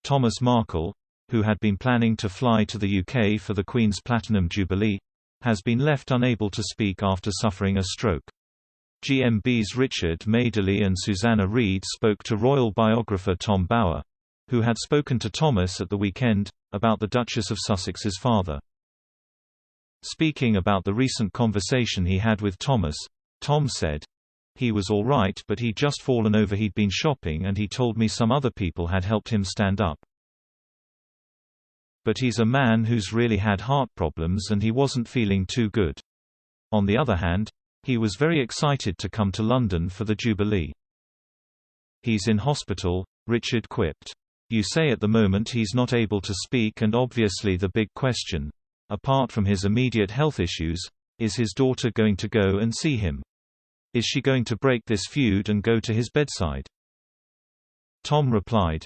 Thomas Markle, who had been planning to fly to the UK for the Queen's Platinum Jubilee, has been left unable to speak after suffering a stroke. GMB's Richard Madeley and Susanna Reid spoke to royal biographer Tom Bower, who had spoken to Thomas at the weekend, about the Duchess of Sussex's father. Speaking about the recent conversation he had with Thomas, Tom said, "He was all right, but he'd just fallen over. He'd been shopping and he told me some other people had helped him stand up. But he's a man who's really had heart problems and he wasn't feeling too good. On the other hand, he was very excited to come to London for the Jubilee. He's in hospital," Richard quipped. "You say at the moment he's not able to speak, and obviously the big question, apart from his immediate health issues, is his daughter going to go and see him? Is she going to break this feud and go to his bedside?" Tom replied,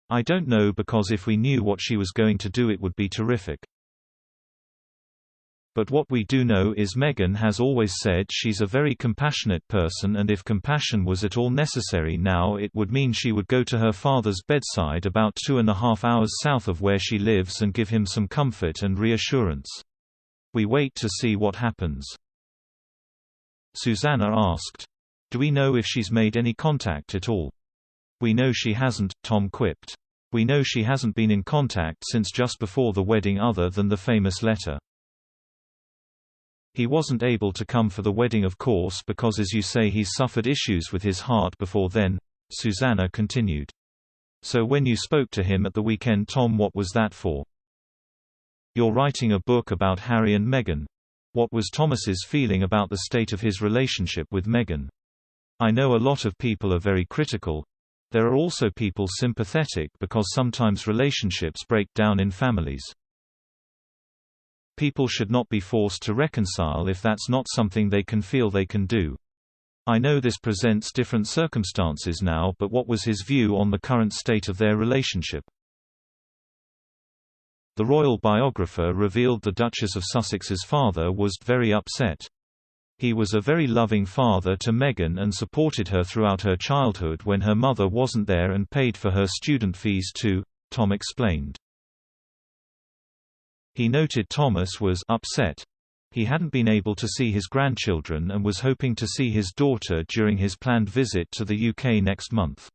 "I don't know, because if we knew what she was going to do it would be terrific. But what we do know is Meghan has always said she's a very compassionate person, and if compassion was at all necessary now, it would mean she would go to her father's bedside about 2.5 hours south of where she lives and give him some comfort and reassurance. We wait to see what happens." Susanna asked, "Do we know if she's made any contact at all?" "We know she hasn't," Tom quipped. "We know she hasn't been in contact since just before the wedding, other than the famous letter. He wasn't able to come for the wedding, of course, because as you say he's suffered issues with his heart before then," Susanna continued. "So when you spoke to him at the weekend, Tom, what was that for?" "You're writing a book about Harry and Meghan. What was Thomas's feeling about the state of his relationship with Meghan? I know a lot of people are very critical. There are also people sympathetic, because sometimes relationships break down in families. People should not be forced to reconcile if that's not something they can feel they can do. I know this presents different circumstances now, but what was his view on the current state of their relationship?" The royal biographer revealed the Duchess of Sussex's father was very upset. He was a very loving father to Meghan and supported her throughout her childhood when her mother wasn't there, and paid for her student fees too, Tom explained. He noted Thomas was upset. He hadn't been able to see his grandchildren and was hoping to see his daughter during his planned visit to the UK next month.